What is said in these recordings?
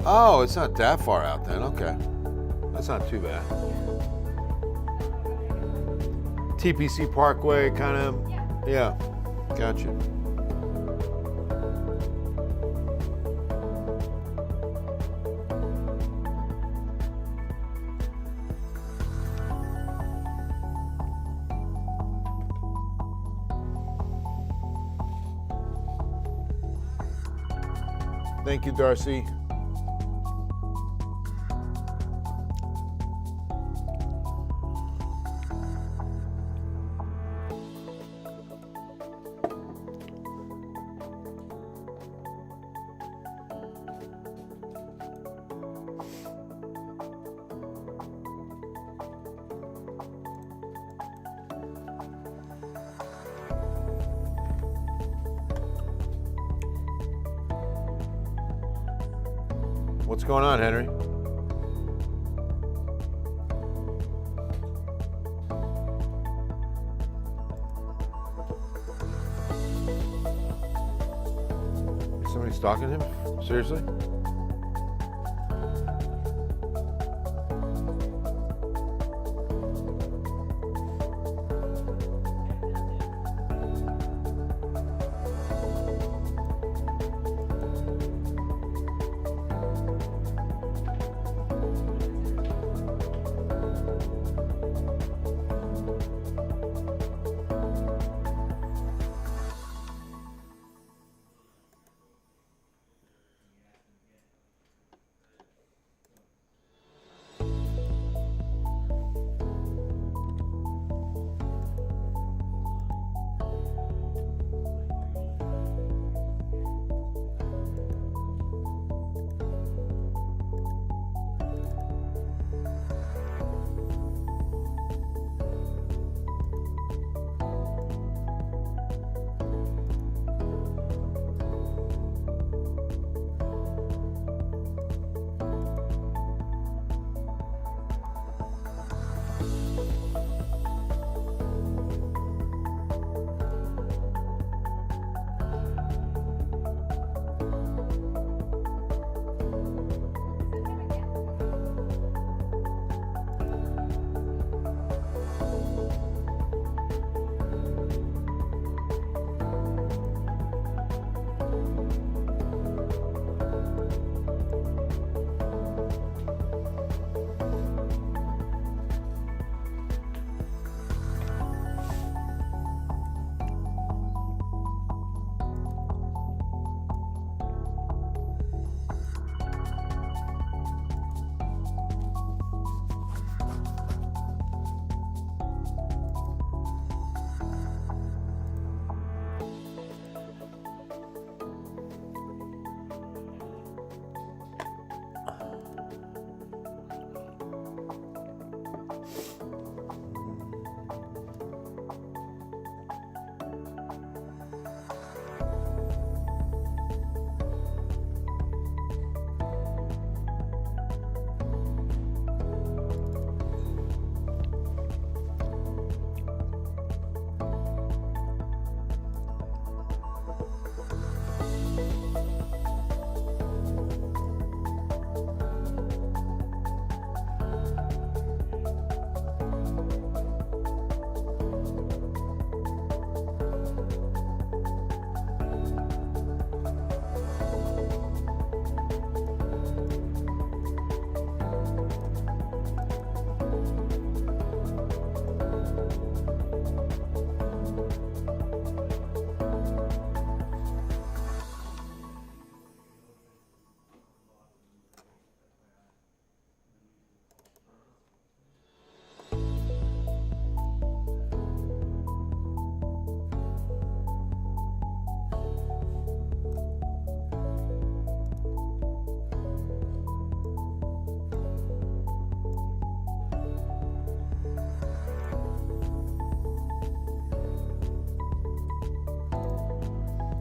Oh, it's not that far out then. Okay. That's not too bad. TPC Parkway, kind of. Yeah. Gotcha. Thank you, Darcy. What's going on, Henry? Is somebody stalking him? Seriously?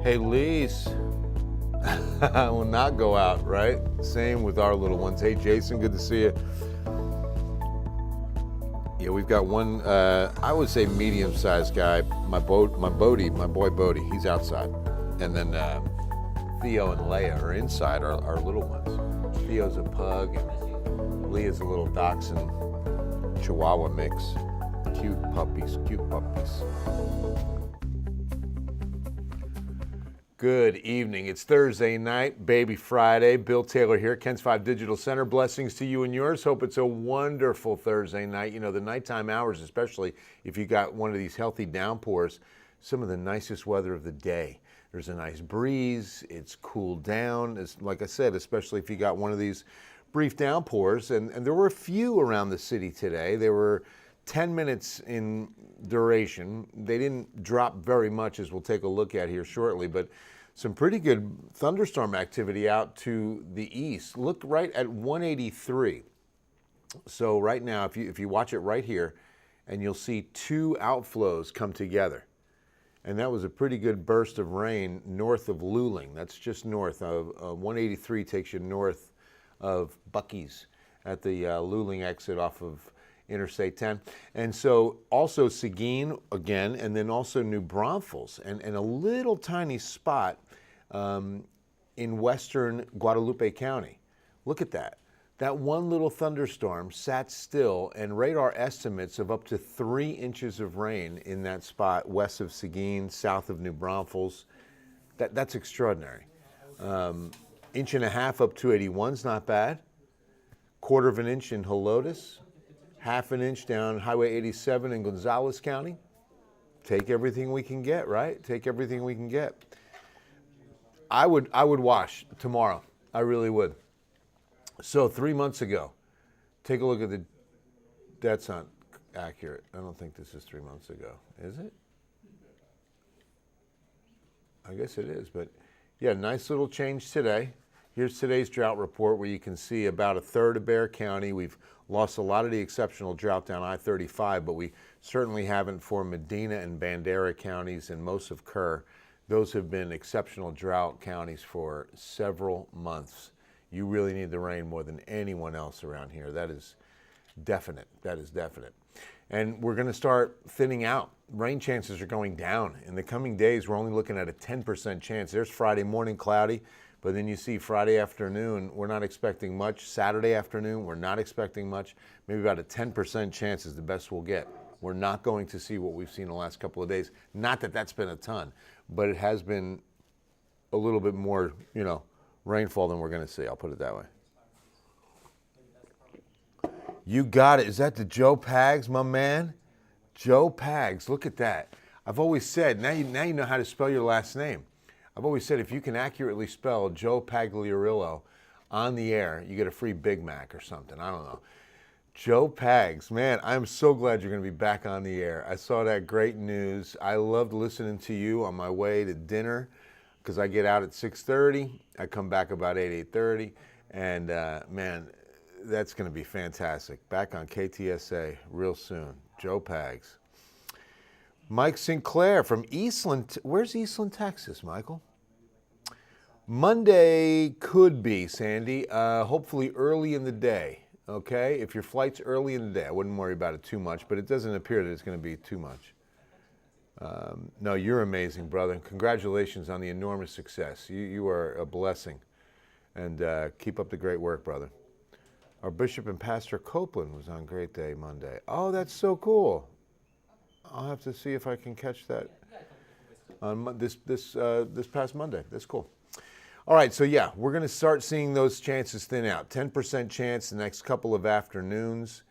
Hey, Lise. I will not go out, right? Same with our little ones. Hey, Jason, good to see you. Yeah, we've got one, I would say medium-sized guy. My boy Bodie, he's outside. And then Theo and Leia are inside, our little ones. Theo's a pug, and Leah's a little dachshund Chihuahua mix. Cute puppies, cute puppies. Good evening. It's Thursday night, Baby Friday. Bill Taylor here, Ken's 5 Digital Center. Blessings to you and yours. Hope it's a wonderful Thursday night. You know, the nighttime hours, especially if you got one of these healthy downpours, some of the nicest weather of the day. There's a nice breeze. It's cooled down. It's, like I said, especially if you got one of these brief downpours. And there were a few around the city today. They were 10 minutes in duration. They didn't drop very much, as we'll take a look at here shortly, but some pretty good thunderstorm activity out to the east. Look right at 183. So right now, if you watch it right here, and you'll see two outflows come together. And that was a pretty good burst of rain north of Luling. That's just north of 183, takes you north of Buc-ee's at the Luling exit off of Interstate 10. And so also Seguin again, and then also New Braunfels, and a little tiny spot in western Guadalupe County. Look at that. That one little thunderstorm sat still, and radar estimates of up to 3 inches of rain in that spot west of Seguin, south of New Braunfels. That's extraordinary. Inch and a half up 281 is not bad. Quarter of an inch in Helotes. Half an inch down Highway 87 in Gonzales County. Take everything we can get, right? Take everything we can get. I would wash tomorrow. I really would. So 3 months ago, take a look at that's not accurate. I don't think this is 3 months ago. Is it? I guess it is, but yeah, nice little change today. Here's today's drought report, where you can see about a third of Bexar County. We've lost a lot of the exceptional drought down I-35, but we certainly haven't for Medina and Bandera counties and most of Kerr. Those have been exceptional drought counties for several months. You really need the rain more than anyone else around here. That is definite. That is definite. And we're going to start thinning out. Rain chances are going down. In the coming days, we're only looking at a 10% chance. There's Friday morning cloudy. But then you see Friday afternoon, we're not expecting much. Saturday afternoon, we're not expecting much. Maybe about a 10% chance is the best we'll get. We're not going to see what we've seen the last couple of days. Not that that's been a ton, but it has been a little bit more, rainfall than we're going to see. I'll put it that way. You got it. Is that the Joe Pags, my man? Joe Pags. Look at that. I've always said, now you know how to spell your last name. I've always said if you can accurately spell Joe Pagliarillo on the air, you get a free Big Mac or something. I don't know. Joe Pags, man, I'm so glad you're going to be back on the air. I saw that great news. I loved listening to you on my way to dinner because I get out at 6:30. I come back about 8:30. And, man, that's going to be fantastic. Back on KTSA real soon. Joe Pags. Mike Sinclair from Eastland. Where's Eastland, Texas, Michael? Monday could be, Sandy. Hopefully early in the day, okay? If your flight's early in the day, I wouldn't worry about it too much, but it doesn't appear that it's going to be too much. No, you're amazing, brother. Congratulations on the enormous success. You are a blessing. And keep up the great work, brother. Our Bishop and Pastor Copeland was on Great Day Monday. Oh, that's so cool. I'll have to see if I can catch that on this past Monday. That's cool. All right, so yeah, we're going to start seeing those chances thin out. 10% chance the next couple of afternoons.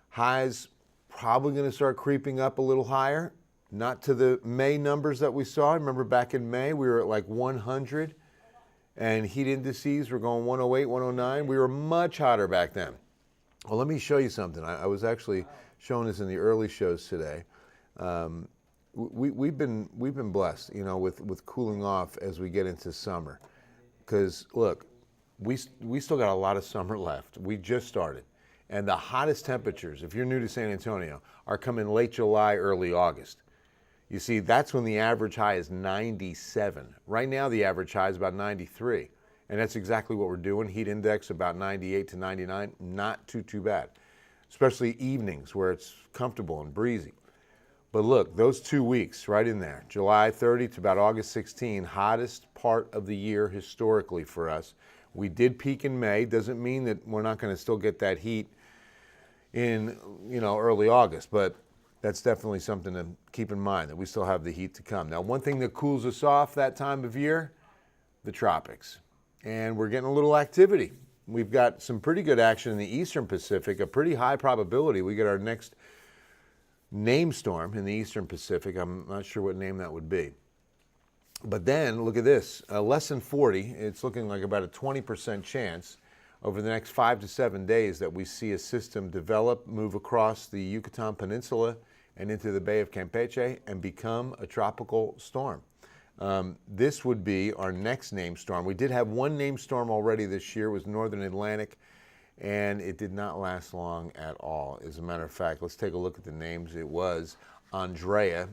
Highs probably going to start creeping up a little higher. Not to the May numbers that we saw. Remember back in May, we were at like 100, and heat indices were going 108, 109. We were much hotter back then. Well, let me show you something. I was actually showing this in the early shows today. We've been blessed, with cooling off as we get into summer. Because look, we still got a lot of summer left. We just started, and the hottest temperatures, if you're new to San Antonio, are coming late July, early August. You see, that's when the average high is 97. Right now, the average high is about 93, and that's exactly what we're doing. Heat index about 98 to 99, not too bad, especially evenings where it's comfortable and breezy. But look, those 2 weeks right in there, July 30 to about August 16, hottest part of the year historically for us. We did peak in May. Doesn't mean that we're not going to still get that heat in, early August, but that's definitely something to keep in mind, that we still have the heat to come. Now, one thing that cools us off that time of year, the tropics. And we're getting a little activity. We've got some pretty good action in the Eastern Pacific, a pretty high probability we get our next name storm in the Eastern Pacific. I'm not sure what name that would be. But then, look at this, less than 40, it's looking like about a 20% chance over the next 5 to 7 days that we see a system develop, move across the Yucatan Peninsula and into the Bay of Campeche and become a tropical storm. This would be our next name storm. We did have one name storm already this year. It was Northern Atlantic, and it did not last long at all. As a matter of fact, let's take a look at the names. It was Andrea,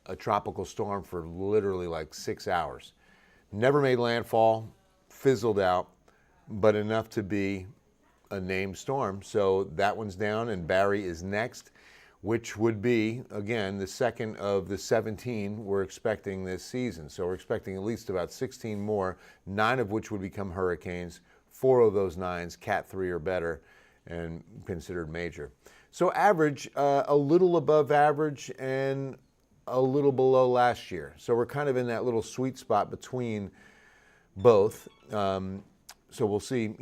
a tropical storm for literally like 6 hours. Never made landfall, fizzled out, but enough to be a named storm. So that one's down, and Barry is next, which would be, again, the second of the 17 we're expecting this season. So we're expecting at least about 16 more, 9 of which would become hurricanes. 4 of those 9s, Cat 3 or better, and considered major. So average, a little above average and a little below last year. So we're kind of in that little sweet spot between both. So we'll see,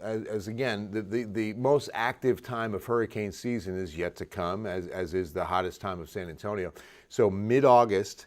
as again, the most active time of hurricane season is yet to come, as is the hottest time of San Antonio. So mid-August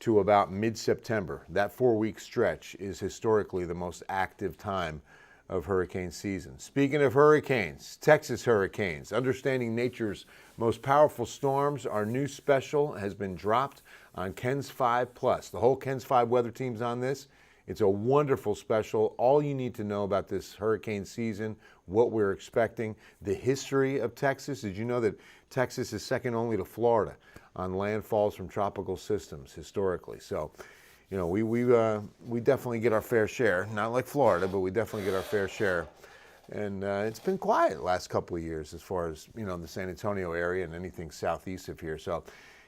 to about mid-September, that 4-week stretch is historically the most active time of hurricane season. Speaking of hurricanes, Texas hurricanes, understanding nature's most powerful storms, our new special has been dropped on KENS 5 Plus. The whole KENS 5 weather team's on this. It's a wonderful special. All you need to know about this hurricane season, what we're expecting, the history of Texas. Did you know that Texas is second only to Florida on landfalls from tropical systems historically? So, we definitely get our fair share. Not like Florida, but we definitely get our fair share. And it's been quiet the last couple of years as far as, the San Antonio area and anything southeast of here. So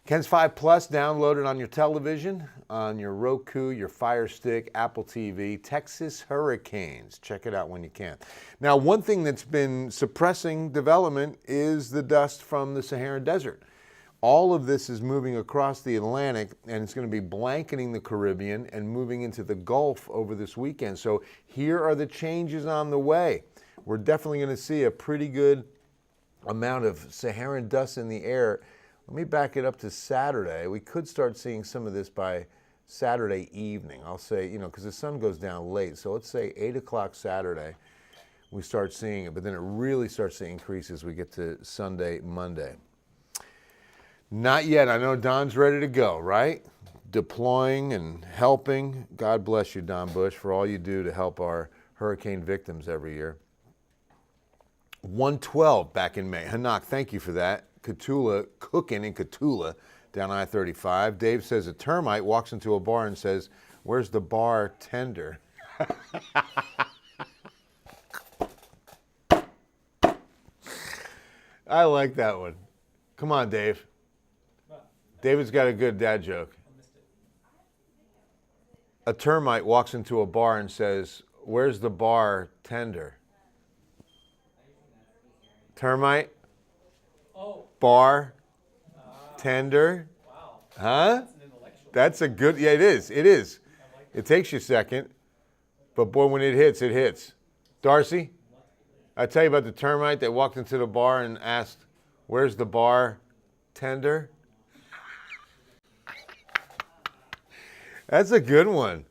KENS 5 Plus, download it on your television, on your Roku, your Fire Stick, Apple TV, Texas Hurricanes. Check it out when you can. Now, one thing that's been suppressing development is the dust from the Saharan Desert. All of this is moving across the Atlantic, and it's going to be blanketing the Caribbean and moving into the Gulf over this weekend. So here are the changes on the way. We're definitely going to see a pretty good amount of Saharan dust in the air. Let me back it up to Saturday. We could start seeing some of this by Saturday evening. I'll say, because the sun goes down late. So let's say 8 o'clock Saturday, we start seeing it. But then it really starts to increase as we get to Sunday, Monday. Not yet. I know Don's ready to go, right? Deploying and helping. God bless you, Don Bush, for all you do to help our hurricane victims every year. 112 back in May. Hanak, thank you for that. Cotulla, cooking in Cotulla down I-35. Dave says a termite walks into a bar and says, "Where's the bartender?" I like that one. Come on, Dave. David's got a good dad joke. A termite walks into a bar and says, "Where's the bartender?" Termite? Oh. Bar? Tender? Wow. Huh? That's an intellectual. That's a good, yeah, it is. It is. I like It takes you a second, but boy, when it hits, it hits. Darcy, I tell you about the termite that walked into the bar and asked, "Where's the bartender?" That's a good one.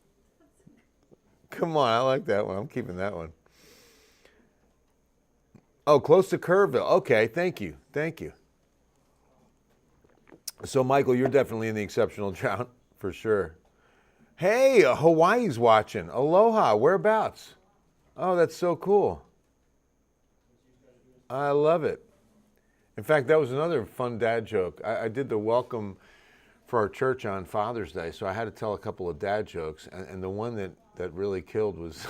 Come on, I like that one. I'm keeping that one. Oh, close to Kerrville. Okay, thank you. Thank you. So, Michael, you're definitely in the exceptional drought for sure. Hey, Hawaii's watching. Aloha. Whereabouts? Oh, that's so cool. I love it. In fact, that was another fun dad joke. I did the welcome for our church on Father's Day, so I had to tell a couple of dad jokes, and the one that really killed was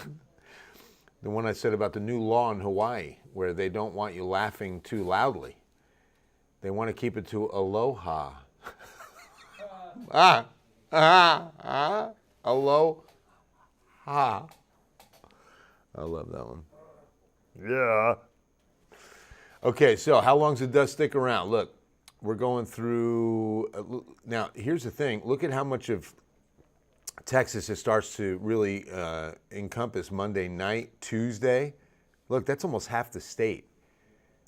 the one I said about the new law in Hawaii, where they don't want you laughing too loudly. They want to keep it to aloha. Aloha. I love that one. Yeah. Okay, so how long does the dust stick around? Look, we're going through. Now, here's the thing. Look at how much of Texas it starts to really encompass Monday night, Tuesday. Look, that's almost half the state.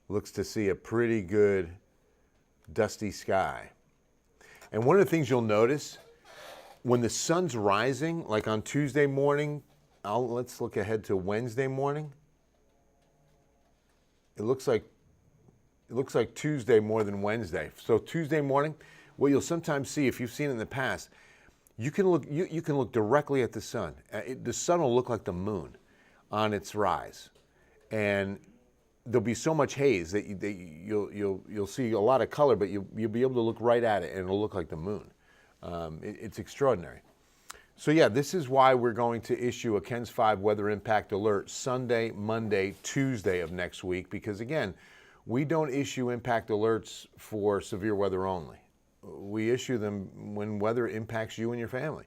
Looks to see a pretty good dusty sky. And one of the things you'll notice, when the sun's rising, like on Tuesday morning, let's look ahead to Wednesday morning. It looks like Tuesday more than Wednesday. So Tuesday morning, what you'll sometimes see, if you've seen it in the past, you can look directly at the sun. The sun will look like the moon on its rise, and there'll be so much haze that you'll see a lot of color, but you'll be able to look right at it, and it'll look like the moon. It's extraordinary. So yeah, this is why we're going to issue a KENS 5 weather impact alert Sunday, Monday, Tuesday of next week, because again, we don't issue impact alerts for severe weather only. We issue them when weather impacts you and your family.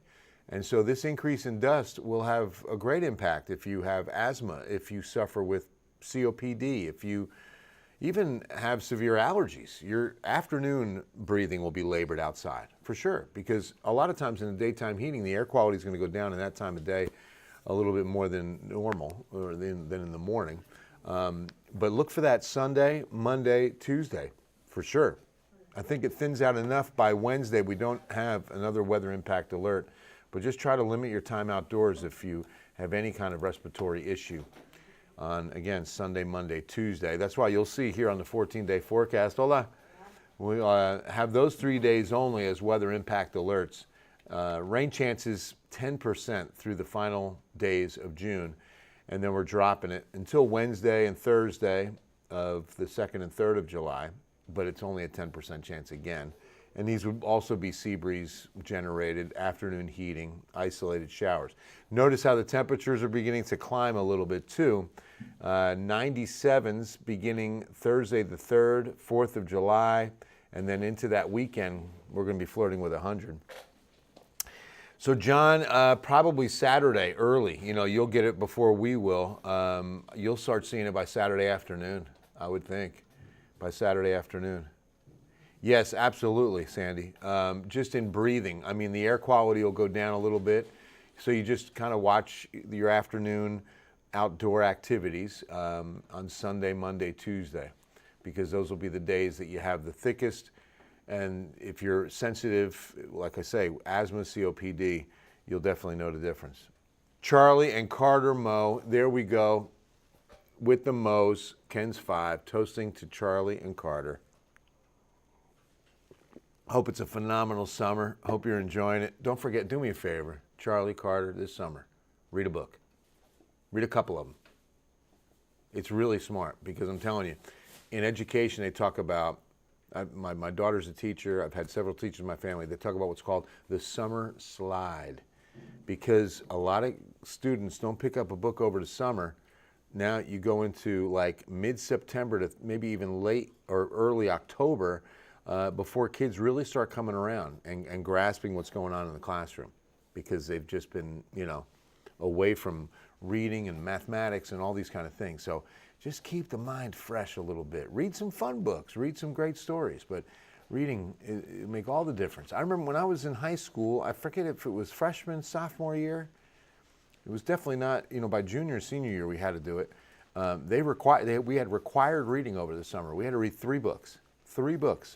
And so this increase in dust will have a great impact if you have asthma, if you suffer with COPD, if you even have severe allergies. Your afternoon breathing will be labored outside, for sure, because a lot of times in the daytime heating, the air quality is going to go down in that time of day a little bit more than normal, or than in the morning. But look for that Sunday, Monday, Tuesday, for sure. I think it thins out enough by Wednesday. We don't have another weather impact alert, but just try to limit your time outdoors if you have any kind of respiratory issue on, again, Sunday, Monday, Tuesday. That's why you'll see here on the 14-day forecast, we have those 3 days only as weather impact alerts. Rain chances 10% through the final days of June, and then we're dropping it until Wednesday and Thursday of the 2nd and 3rd of July, but it's only a 10% chance again. And these would also be sea breeze generated, afternoon heating, isolated showers. Notice how the temperatures are beginning to climb a little bit too. 97s beginning Thursday the 3rd, 4th of July, and then into that weekend, we're going to be flirting with 100. So John, probably Saturday early. You know, you'll get it before we will. You'll start seeing it by Saturday afternoon, I would think, by Saturday afternoon. Yes, absolutely, Sandy. Just in breathing. I mean, the air quality will go down a little bit. So you just kind of watch your afternoon outdoor activities on Sunday, Monday, Tuesday, because those will be the days that you have the thickest. And if you're sensitive, like I say, asthma, COPD, you'll definitely know the difference. Charlie and Carter mow. There we go with the mows. KENS 5, toasting to Charlie and Carter. Hope it's a phenomenal summer. Hope you're enjoying it. Don't forget, do me a favor, Charlie, Carter, this summer, read a book. Read a couple of them. It's really smart, because I'm telling you, in education they talk about, my daughter's a teacher, I've had several teachers in my family, they talk about what's called the summer slide, because a lot of students don't pick up a book over the summer. Now you go into like mid-September to maybe even late or early October, before kids really start coming around and grasping what's going on in the classroom, because they've just been, away from reading and mathematics and all these kind of things. So just keep the mind fresh a little bit. Read some fun books, read some great stories, but reading, it make all the difference. I remember when I was in high school, I forget if it was freshman, sophomore year, it was definitely not, by junior, senior year we had to do it. We had required reading over the summer. We had to read 3 books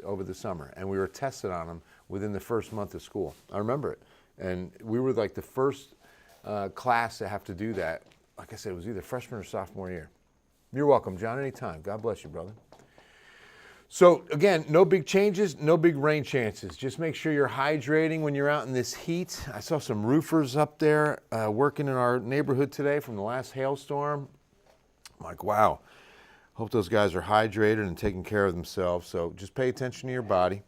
over the summer, and we were tested on them within the first month of school. I remember it. And we were like the first class to have to do that. Like I said, it was either freshman or sophomore year. You're welcome, John, anytime. God bless you, brother. So again, no big changes, no big rain chances. Just make sure you're hydrating when you're out in this heat. I saw some roofers up there working in our neighborhood today from the last hailstorm. I'm like, wow. Hope those guys are hydrated and taking care of themselves. So just pay attention to your body.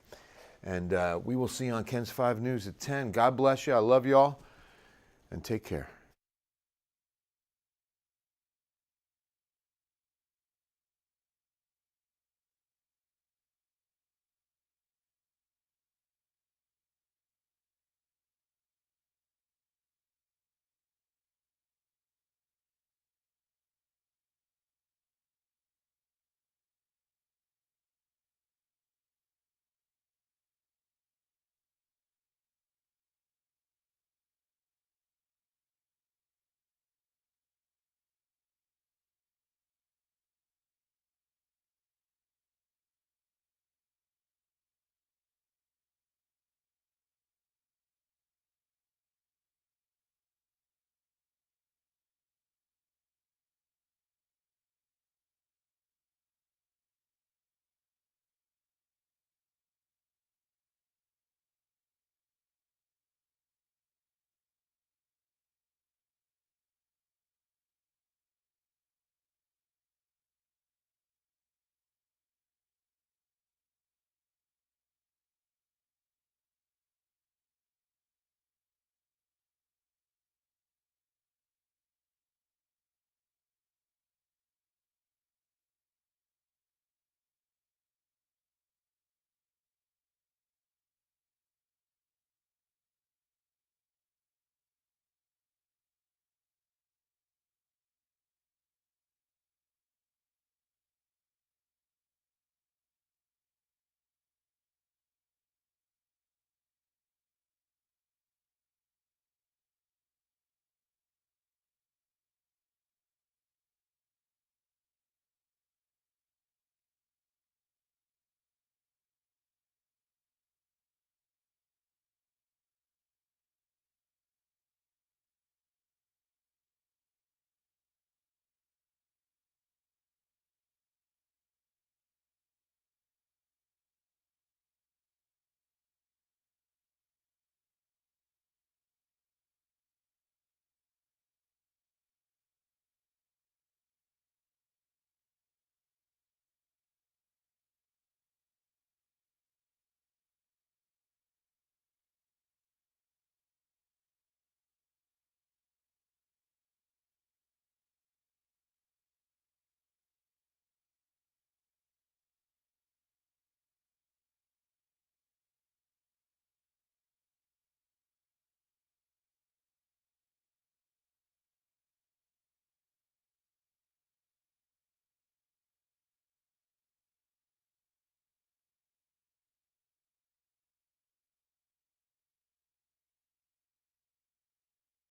And we will see you on KENS 5 News at 10. God bless you. I love you all. And take care.